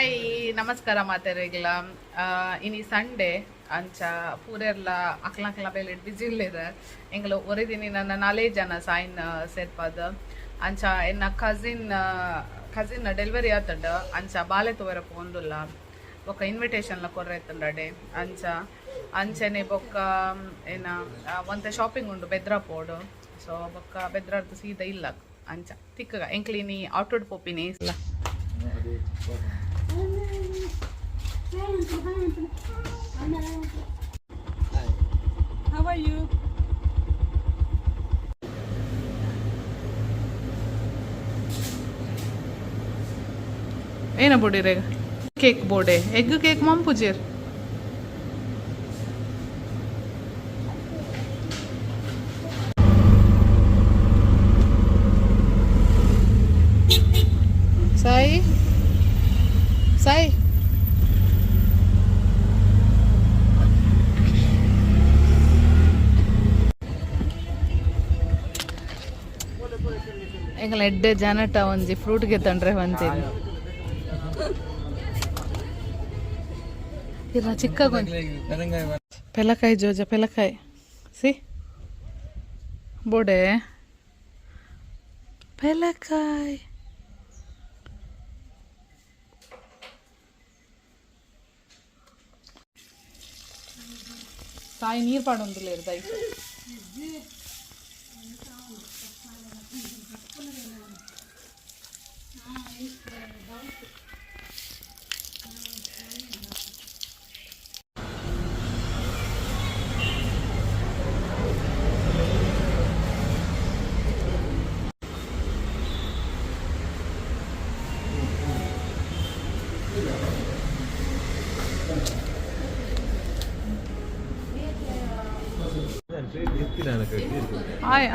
Hi ನಮಸ್ಕಾರ ಮಾತಾರಿಗ್ಲ ಇನಿ Sunday ಅಂಚ ಪೂರೆರ್ಲ ಅಕ್ಲ ಬೇಲೆ ಬಿಜಿ ಇಲ್ಲದ ಎಂಗ್ಲ ಒರಿದಿನಿ ನನ್ನ 4 ಜನ ಸಾಯಿನ್ ಸೇರ್ಪದ ಅಂಚ ಎನ್ನ ಕಸಿನ್ ಡೆಲಿವರಿ ಆತಂಡ ಅಂಚ ಬಾಲೆ ತೋವರ ಪೋಂದುಲ್ಲ ಬೊಕ್ಕ ಇನ್ವಿಟೇಷನ್ಲ ಕೊರ್ರೆತ್ತಂಡಡೆ ಅಂಚನೆ ಬೊಕ್ಕ ಏನ ಒಂತ ಶಾಪಿಂಗ್ ಉಂಡು ಬೆದ್ರ ಪೋಡು ಸೊ ಬೊಕ್ಕ ಬೆದ್ರಾರ್ದು ಸೀದಾ ಇಲ್ಲ ಅಂಚ ತಿಕ್ಕಗ ಎಂಕ್ಲಿನಿ ಆಟೋಡ್ ಪೋಪಿನಿ ಇಲ್ಲ. How are you? ಏನ ಬೋಡಿರೆ ಕೇಕ್ ಬೋಡೆ ಎಗ್ ಕೇಕ್ ಮಮ್ ಪುಜೇರ್ ಸಾಯಿ ಸಾಯಿ ಎಂಗಲ ಎಡ್ಡೆ ಜನಟ ಒಂಜಿ ಫ್ರೂಟ್ ಗೆತ್ತಂಡ್ರೆ ಒಂತೀನಿ ಇರ ಚಿಕ್ಕ ಪೆಲಕಾಯಿ ಜೋಜ ಪೆಲಕಾಯಿ ಸಿ ಬೋಡೆ ಪೆಲಕಾಯಿ ಸಾಯಿ ನೀರು ಪಾಡೊಂದಿಲ್ಲ ಇರ್ದಾಯ್ತು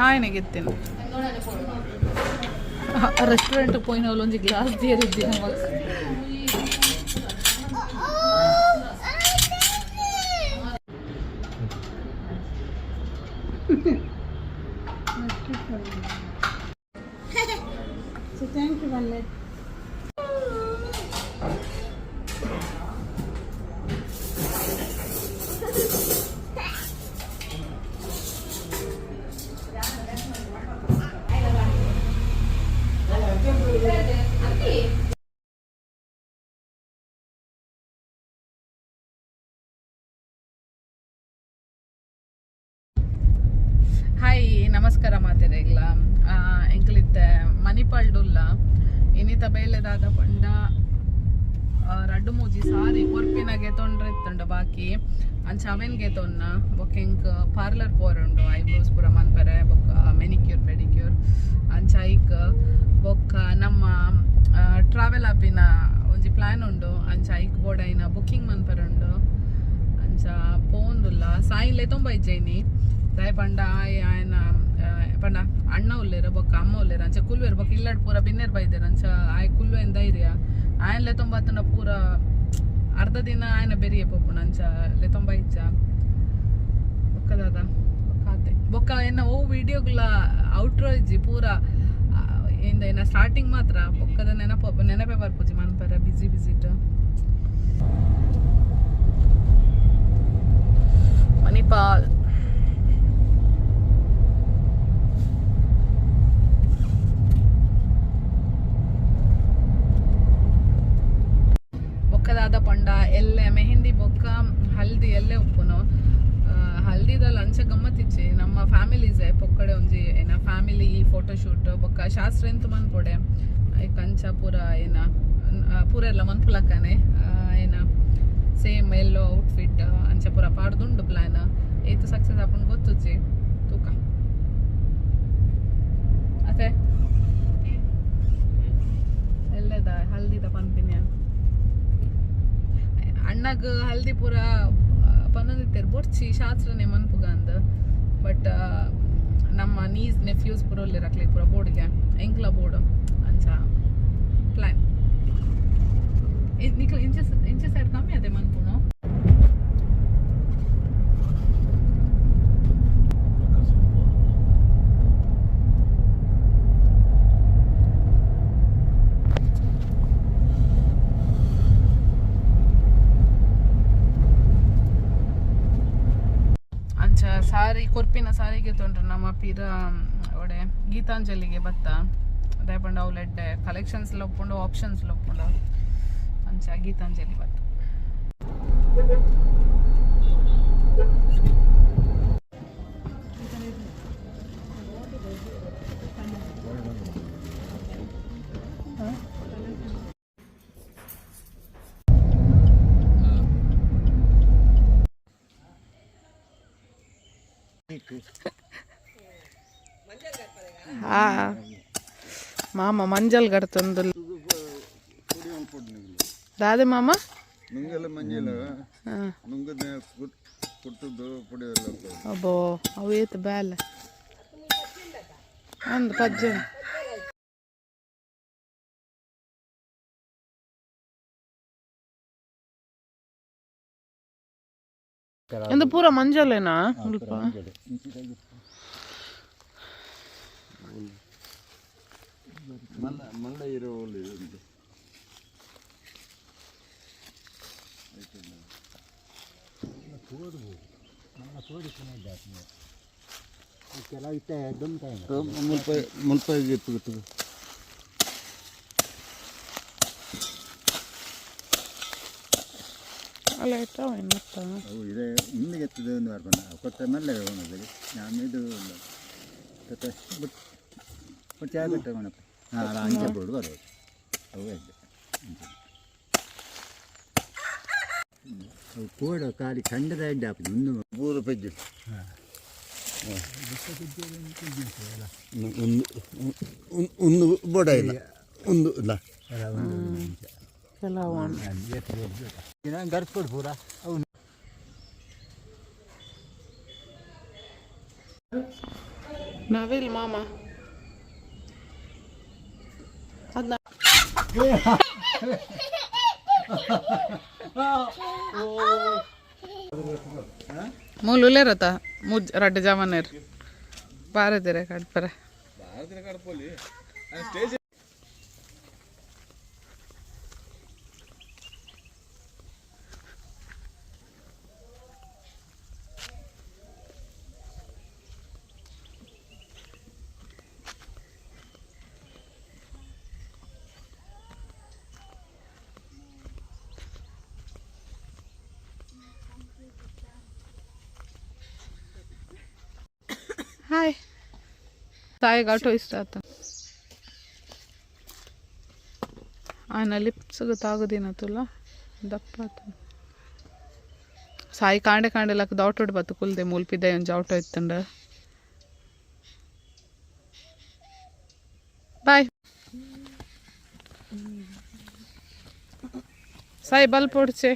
ఆయనకి ఎత్తిన రెస్టారెంట్ పోయిన వాళ్ళొంచి గ్లాస్ తీయరిద్ది So thank you, Valle. Hi ನಮಸ್ಕಾರ ಮಾತೆರೆಗ್ಲ ಎಂಕ್ಲಿತ್ತ ಮನಿಪಾಲ್ಡುಲ್ಲ ಇನಿತ ಬೇಲೆದಾದ ಪಂಡ ರಡ್ಡು ಮೂಜಿ ಸಾರಿ ಕೊರ್ಪಿನಗೆ ತೊಂಡ್ರೆ ಇತ್ತಂಡ ಬಾಕಿ ಅಂಚ ಅವೆನ್ಗೆ ತೊನ್ನ ಬೊಕ್ಕ ಎಂಕ್ ಪಾರ್ಲರ್ ಪೋರುಂಡು ಐಬ್ರೋಸ್ ಪೂರ ಮನ್ಪರೆ ಬೊಕ್ಕ ಮೆನಿಕ್ಯೂರ್ ಪೆಡಿಕ್ಯೂರ್ ಅಂಚ ಐಕ್ ಬೊಕ್ಕ ನಮ್ಮ ಟ್ರಾವೆಲ್ ಆಪಿನ ಒಂಜಿ ಪ್ಲಾನ್ ಉಂಡು ಅಂಚ ಐಕ್ ಬೋಡೈನ ಬುಕ್ಕಿಂಗ್ ಮನ್ಪರುಂಡು ಅಂಚ ಪೋಂದುಲ್ಲ ಸಾಯಿಲೆ ತೊಂಬ ಇಜ್ಜೈನಿ ದಯ ಪಂಡ ಆಯನ ಪಂಡ ಅಣ್ಣ ಉಲ್ಲೇರ ಬೊಕ್ಕ ಅಮ್ಮ ಉಲ್ಲೇರ ಅಂಚ ಕುಲ್ವೇರು ಬೊಕ್ಕ ಇಲ್ಲಾಡ್ ಪೂರ ಬಿನ್ನೇರ್ ಬೈದೇರ ಅಂಚ ಆಯ್ ಕುಲ್ವೇನ್ ಧೈರ್ಯ ಆಯನ್ ಲೆತೊಂಬತ್ತನ ಪೂರ ಅರ್ಧ ದಿನ ಆಯನ ಬೆರಿಯ ಪೋಪುಣ ಅಂಚ ಲೆತೊಂಬ ಇಜ್ಜ ಬೊಕ್ಕ ದಾದ ಬೊಕ್ಕ ಆತೆ ಬೊಕ್ಕ ಎನ್ನ ಓ ವಿಡಿಯೋಗ್ಲ ಔಟ್ರೋ ಇಜ್ಜಿ ಪೂರ ಇಂದ ಏನ ಸ್ಟಾರ್ಟಿಂಗ್ ಮಾತ್ರ ಬೊಕ್ಕದ ನೆನಪೆ ಬರ್ಪುಜಿ ಮನ್ಪರ ಬಿಸಿ ಬಿಸಿಟ್ ಮಣಿಪಾಲ್ ಬೊಕ್ಕದಾದ ಪಂಡ ಎಲ್ಲೆ ಮೆಹಂದಿ ಬೊಕ್ಕ ಹಲ್ದಿ ಎಲ್ಲೆ ಉಪ್ಪುನು ಹಲ್ದಿದಲ್ಲಿ ಅಂಚ ಗಮ್ಮತ್ತಿಚ್ಚಿ ನಮ್ಮ ಫ್ಯಾಮಿಲೀಸೆ ಪೊಕ್ಕಡೆ ಒಂಜಿ ಏನ ಫ್ಯಾಮಿಲಿ ಫೋಟೋಶೂಟ್ ಬೊಕ್ಕ ಶಾಸ್ತ್ರ ಎಂತು ಮನ್ಪೊಡೆ ಐಕ್ ಅಂಚ ಪೂರ ಏನ ಪೂರ ಎಲ್ಲ ಮನ್ಪುಲಕ್ಕನೆ ಏನ ಸೇಮ್ ಎಲ್ಲೋ ಔಟ್ಫಿಟ್ ಅಂಚ ಪೂರ ಪಾಡ್ದುಂಡು ಪ್ಲಾನ್ ಏತು ಸಕ್ಸಸ್ ಆಪುಂಡು ಗೊತ್ತುಜ್ಜಿ ತೂಕ ಅತೆ ಎಲ್ಲದ ಹಲ್ದಿದ ಪನ್ಪಿನ್ಯ ಅಣ್ಣಗ ಹಲ್ದಿ ಪೂರ ಪನ್ನೊಂದಿತ್ತೇರು ಬೊರ್ಚಿ ಶಾಸ್ತ್ರನೇ ಮನ್ಪುಗ ಅಂದ ಬಟ್ ನಮ್ಮ ನೀಸ್ ನೆಫ್ಯೂಸ್ ಪೂರ ಒಲ್ಲಿರಕ್ಲಿ ಪೂರ ಬೋರ್ಡ್ಗೆ ಎಂಕ್ಲ ಬೋರ್ಡು ಅಂಚ ಪ್ಲಾನ್ ನಿಕ್ಲ ಇಂಚೆ ಸೈಡ್ ಕಮ್ಮಿ ಅದೇ ಮನ್ಪುನು ಅಂಚ ಸಾರಿ ಕೊರ್ಪಿನ ಸಾರಿಗೆ ತೊಂಡ್ರೆ ನಮ್ಮ ಪೀರ ಒಡೆ ಗೀತಾಂಜಲಿಗೆ ಬತ್ತ ಅದೇ ಪಂಡ ಅವಲೆಡ್ಡೆ ಕಲೆಕ್ಷನ್ಸ್ ಒಪ್ಪುಂಡು ಆಪ್ಷನ್ಸ್ ಒಪ್ಪುಂಡು ಅಂಚ ಗೀತಾಂಜಲಿ ಬತ್ತ ಮಾಮ ಮಂಜಲ್ ಗಡ್ತಂದು ದಾದೆ ಮಾಮ ನುಂಗೆಲ್ಲ ಮಂಜಲ ನುಂಗದ ಕೊಟ್ಟದ್ದು ಪುಡಿ ಎಲ್ಲ ಅಬ್ಬೋ ಅವು ಏತು ಬ್ಯಾಲೆ ಒಂದು ಪಜ್ಜೆ ಎಂದು ಪೂರ ಮಂಜಲೇನಾ ಸ್ವಲ್ಪ ಮಲ್ಲ ಇರೋ ಮುಲ್ಪ ಇತ್ತು ಅಲ್ಲ ಇರ್ತಾವ ಅವು ಇದೆ ಹಿಂದಿಗೆ ಎತ್ತದೆ ಒಂದು ಬರ್ಬಣ್ಣ ಕೊತ್ತ ಮೇಲೆ ಹೋಗೋದು ನಾನು ಇದು ಬಟ್ ಯಾರು ತಗೋಣಪ್ಪ ಹಾಂ ಅಂಚೆ ಬೋರ್ಡು ಬರೋದು ಅವು ಇದೆ ಅವು ಕೋಡ ಕಾಲಿ ಖಂಡದ ಅಡ್ಡ ಹಾಕಿದ್ದು ಒಂದು 3 ಪೆಜ್ಜು ಒಂದು ಬೋಡ ಇಲ್ಲ ಒಂದು ಇಲ್ಲ ಕೆಲವು ಗರ್ಸ್ಕೊಡು ಪೂರ ಅವು ನವಿಲ್ ಮಾಮ ಅದ ಮೂಲುಲೆ ರತ ಮುಜ್ ರಡ್ಡ ಜಮನೇರ್ ಬಾರದಿರೆ ಕಡ್ಪರೆ हाय साय गाठो इष्ट आता आयना लिप्स तागदीना तुला दप्पा साई कांडे कांडे लक दावटोड बत कुलदे मूलपिदे ಒಂದು ಜಾವಟೋ ಇತ್ತಂಡ ಬಾಯ್ ಸಾಯಿ ಬಲ್ ಪೋಡ್ಚೆ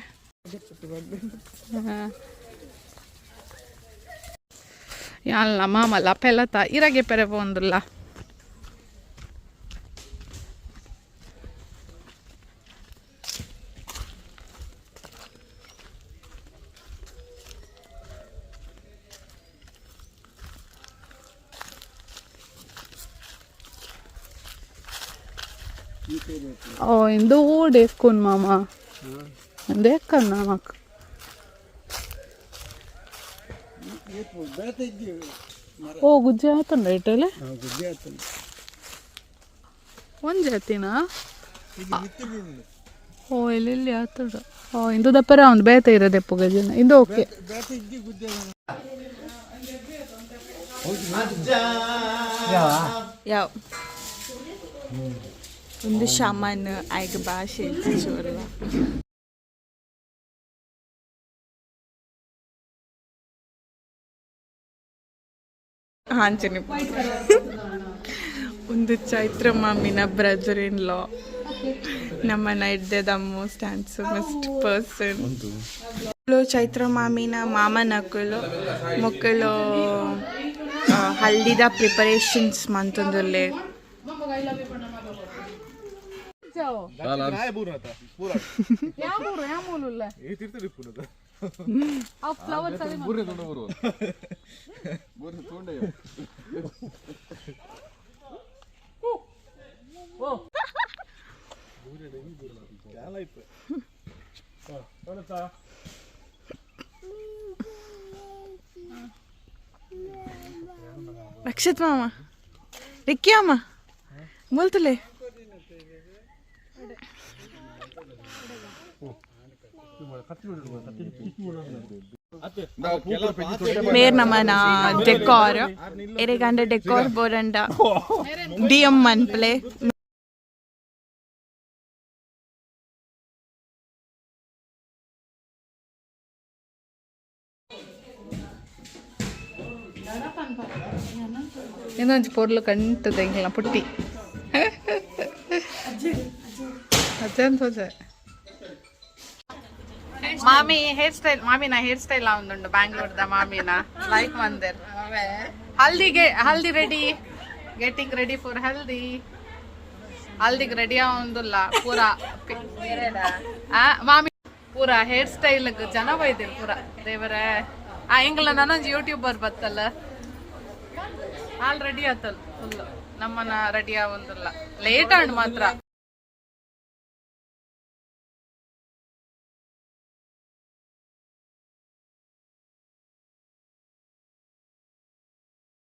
ಯಾಲ್ಲ ಮಾಮ ಲಪೆಲತ ಇರಗೆ ಪೆರೆ ಪೋಂದುಲ್ಲ ఓ ఇందు ఊడేసుకుని మామ దేక్కన్నా మాకు ಓ ಗುಜ್ಜೆ ಆತಂಡ ಇಟ್ಟಲೆ ಒಂದು ಜಾತಿನಾ ಓ ಇಲ್ಲಿ ಆತಡ ಓ ಇಂದು ದಪ್ಪರ ಒಂದು ಬೇತ ಇರೋದೆಪ್ಪು ಗಜನ ಇದು ಓಕೆ ಯಾವ ಒಂದು ಶಾಮಾನ್ ಆಯ್ಗ ಭಾಷೆ ಚೋರ್ವ ಹಾಂಚನಿ ಒಂದು ಚೈತ್ರ ಮಾಮಿನ ಬ್ರದರ್ ಇನ್ ಲಾ ನಮ್ಮನ್ನ ಇಡ್ದೆ ದ ಮೋಸ್ಟ್ ಹ್ಯಾಂಡ್ಸಮೆಸ್ಟ್ ಪರ್ಸನ್ ಚೈತ್ರ ಮಾಮಿನ ಮಾಮನಕ್ಕಲು ಮಕ್ಕಳು ಹಲ್ದಿದ ಪ್ರಿಪರೇಷನ್ಸ್ ಮಂತೊಂದುಲ್ಲೆ ರಕ್ಷಿತ್ ಮಾಮ ರಿಕ್ಕಿ ಅಮ್ಮ ಬೋಲ್ತಲೆ ಮೇರ್ ನಮನ ಡೆಕೋರ್ ಎರೆಗಂಡ ಡೆಕೋರ್ ಬೋರಂಡ ಡಿಎಂ ಮನ್ಪ್ಲೆ ಇನ್ನೊಂದು ಪೊರ್ಲು ಕಂಟದ ಹಿಂಗಿಲ್ಲ ಪುಟ್ಟಿ ಅಜ್ಜಂತ ಮಾಮಿ ಹೇರ್ ಸ್ಟೈಲ್ ಮಾಮಿನ ಹೇರ್ ಸ್ಟೈಲ್ ಒಂದುಂಡು ಬ್ಯಾಂಗ್ಳೂರ್ದ ಮಾಮಿನ ಲೈಕ್ ಮಂದಿರ್ ಹಲ್ದಿಗೆ ರೆಡಿ ಗೆಟಿಂಗ್ ರೆಡಿ ಫಾರ್ ಹಲ್ದಿಗೆ ರೆಡಿ ಆವೊಂದುಲ್ಲ ಪೂರ ಮಾಮಿ ಪೂರ ಹೇರ್ ಸ್ಟೈಲ್ ಜನ ಬೈದಿರ್ ಪೂರ ದೇವರೇ ಹಿಂಗಲ್ಲ ನಾನೊಂದು ಯೂಟ್ಯೂಬರ್ ಬತ್ತಲ್ಲ ಆಲ್ ರೆಡಿ ಆತಲ್ ಫುಲ್ ನಮ್ಮನ್ನ ರೆಡಿ ಆವೊಂದುಲ್ಲ ಲೇಟ್ ಆಂಡ್ ಮಾತ್ರ